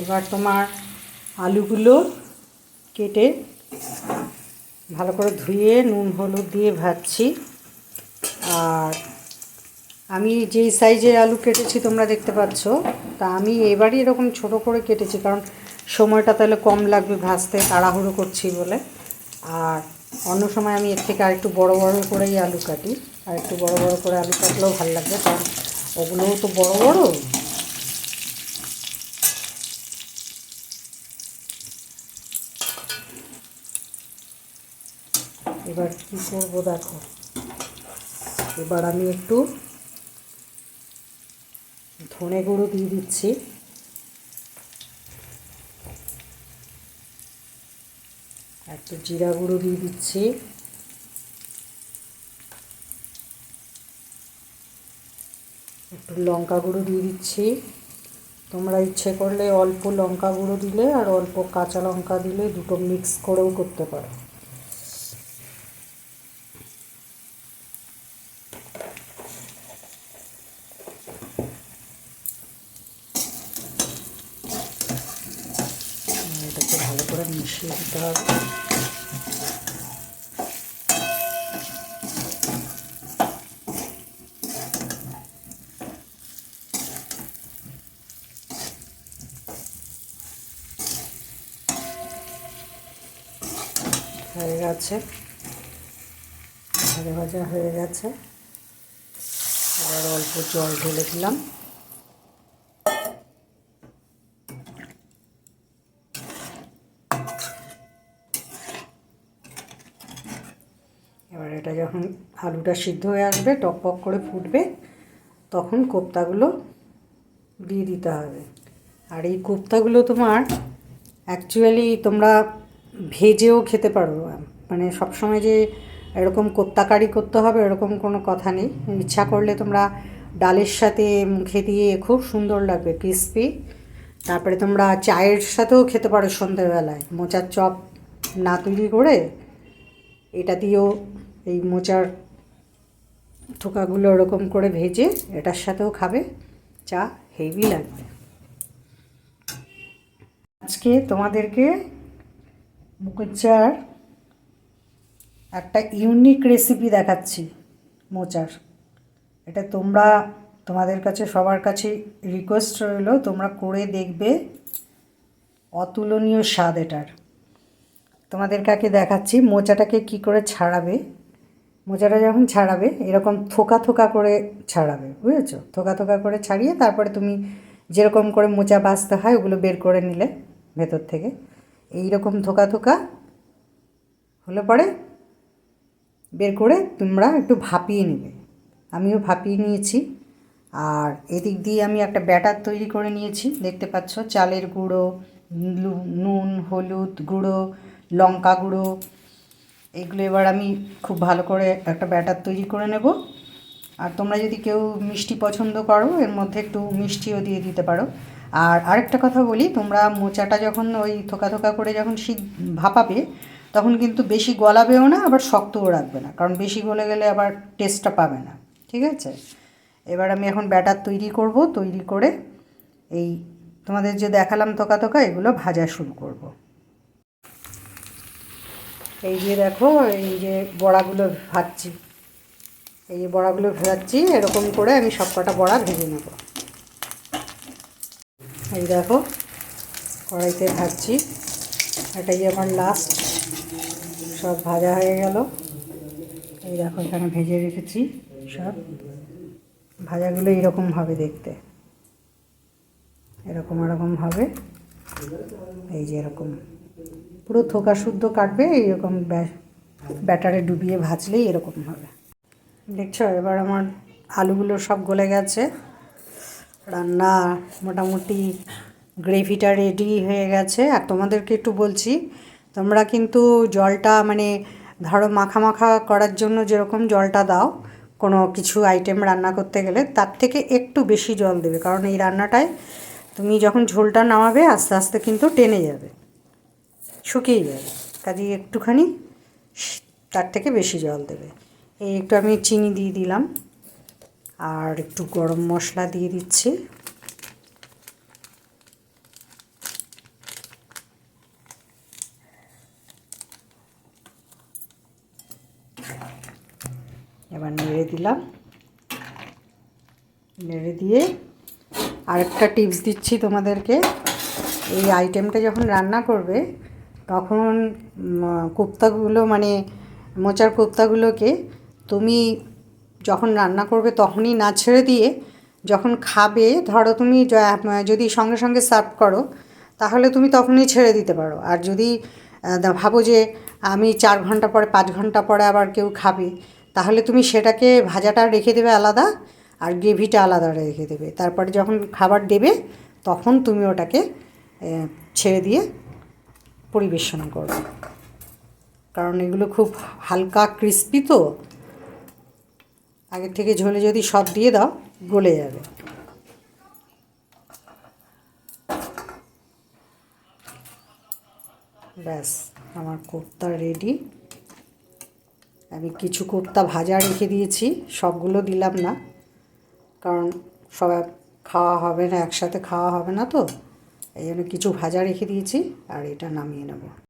এবার তোমার আলুগুলো কেটে ভালো করে ধুয়ে নুন হলুদ দিয়ে ভাজছি। আর আমি যেই সাইজের আলু কেটেছি তোমরা দেখতে পাচ্ছ, তা আমি এবারই এরকম ছোট করে কেটেছি, কারণ সময়টা তাহলে কম লাগবে ভাজতে, তাড়াহুড়ো করছি বলে। আর অন্য সময় আমি এর থেকে আরেকটু বড় বড় করেই আলু কাটি, আর একটু বড় বড় করে আলু কাটলেও ভালো লাগবে, কারণ ওগুলোও তো বড় বড়। এবার কী করবো দেখো, এবার আমি একটু ধনে গুঁড়ো দিয়ে দিচ্ছি, একটু জিরা গুঁড়ো দিয়ে দিচ্ছি, একটু লঙ্কা গুঁড়ো দিয়ে দিচ্ছি। তোমরা ইচ্ছে করলে অল্প লঙ্কা গুঁড়ো দিলে আর অল্প কাঁচা লঙ্কা দিলে দুটো মিক্স করেও করতে পারো। এটাকে ভালো করে মিশিয়ে দিতে হবে। হয়ে গেছে, ভাজা ভাজা হয়ে গেছে। এবার অল্প জল ঢেলে দিলাম। এবার এটা যখন আলুটা সিদ্ধ হয়ে আসবে, টকপক করে ফুটবে, তখন কোপ্তাগুলো দিয়ে দিতে হবে। আর এই কোপ্তাগুলো তোমার অ্যাকচুয়ালি তোমরা ভেজেও খেতে পারো, মানে সবসময় যে এরকম কোপ্তা কারি করতে হবে এরকম কোনো কথা নেই। ইচ্ছা করলে তোমরা ডালের সাথে মুখে দিয়ে খুব সুন্দর লাগবে, ক্রিস্পি। তারপরে তোমরা চায়ের সাথেও খেতে পারো সন্ধ্যেবেলায়, মোচার চপ না তৈরি করে এটা দিয়েও, এই মোচার থোকাগুলো এরকম করে ভেজে এটার সাথেও খাবে, চা হেভি লাগবে। আজকে তোমাদেরকে মোচার একটা ইউনিক রেসিপি দেখাচ্ছি মোচার। এটা তোমাদের কাছে সবার কাছে রিকোয়েস্ট রইল, তোমরা করে দেখবে, অতুলনীয় স্বাদ এটার। তোমাদের কাছে দেখাচ্ছি মোচাটাকে কি করে ছাড়াবে। মোচাটা যখন ছাড়াবে এরকম থোকা থোকা করে ছাড়াবে, বুঝেছো? থোকা থোকা করে ছাড়িয়ে তারপরে তুমি যেরকম করে মোচা ভাজতে হয় ওগুলো বের করে নিলে ভেতর থেকে, এই রকম থোকা থোকা হলে পরে বের করে তোমরা একটু ভাপিয়ে নেবে। আমিও ভাপিয়ে নিয়েছি। আর এদিক দিয়ে আমি একটা ব্যাটার তৈরি করে নিয়েছি, দেখতে পাচ্ছ, চালের গুঁড়ো, নুন, হলুদ গুঁড়ো, লঙ্কা গুঁড়ো, এগুলো এবার আমি খুব ভালো করে একটা ব্যাটার তৈরি করে নেব। আর তোমরা যদি কেউ মিষ্টি পছন্দ করো এর মধ্যে একটু মিষ্টিও দিয়ে দিতে পারো। আর আরেকটা কথা বলি, তোমরা মোচাটা যখন ওই থোকা থোকা করে যখন ভাপাবে তখন কিন্তু বেশি গলাবেও না, আবার শক্তও রাখবে না, কারণ বেশি গলে গেলে আবার টেস্টটা পাবে না, ঠিক আছে? এবার আমি এখন ব্যাটার তৈরি করব, তৈরি করে এই তোমাদের যে দেখালাম থোকা থোকা এগুলো ভাজা শুরু করব। এই যে দেখো, এই যে বড়াগুলো ভাজছি, এই যে বড়াগুলো ভাজছি, এরকম করে আমি সব কটা বড়া ভেজে নেব। এই দেখো কড়াইতে ভাজছি, এটাই আমার লাস্ট, সব ভাজা হয়ে গেল। এই দেখো এখানে ভেজে রেখেছি সব। ভাজাগুলো এরকম হবে দেখতে, এরকম এরকম হবে, এই যে এরকম পুরো থোকা শুদ্ধ কাটবে, এইরকম ব্যাটারে ডুবিয়ে ভাজলেই এরকম হবে, দেখছো? এবার আমার আলুগুলো সব গলে গেছে, রান্না মোটামুটি গ্রেভিটা রেডি হয়ে গেছে। আর তোমাদেরকে একটু বলছি, তোমরা কিন্তু জলটা মানে ধরো মাখা মাখা করার জন্য যেরকম জলটা দাও কোনো কিছু আইটেম রান্না করতে গেলে, তার থেকে একটু বেশি জল দেবে, কারণ এই রান্নাটায় তুমি যখন ঝোলটা নামাবে আস্তে আস্তে কিন্তু টেনে যাবে, শুকিয়ে যাবে, কাজেই একটুখানি তার থেকে বেশি জল দেবে। এই একটু আমি চিনি দিয়ে দিলাম, আর একটু গরম মশলা দিয়ে দিচ্ছি, এবার নেড়ে দিলাম, নেড়ে দিয়ে আরেকটা টিপস দিচ্ছি তোমাদেরকে। এই আইটেমটা যখন রান্না করবে তখন কোপ্তাগুলো মানে মোচার কোপ্তাগুলোকে তুমি যখন রান্না করবে তখনই না ছেড়ে দিয়ে যখন খাবে, ধরো তুমি যদি সঙ্গে সঙ্গে সার্ভ করো তাহলে তুমি তখনই ছেড়ে দিতে পারো। আর যদি ভাবো যে আমি 4 ঘন্টা পরে 5 ঘন্টা পরে আবার কেউ খাবে, তাহলে তুমি সেটাকে ভাজাটা রেখে দেবে আলাদা আর গ্রেভিটা আলাদা রেখে দেবে। তারপরে যখন খাবার দেবে তখন তুমি ওটাকে ছেড়ে দিয়ে পরিবেশন করবে, কারণ এগুলো খুব হালকা ক্রিস্পি তো, আগের থেকে ঝোলে যদি সব দিয়ে দাও গলে যাবে। ব্যাস আমার কোপ্তা রেডি। আমি কিছু কোপ্তা ভাজা রেখে দিয়েছি, সবগুলো দিলাম না, কারণ সবাই খাওয়া হবে না, একসাথে খাওয়া হবে না তো, এই জন্য কিছু ভাজা রেখে দিয়েছি আর এটা নামিয়ে নেব।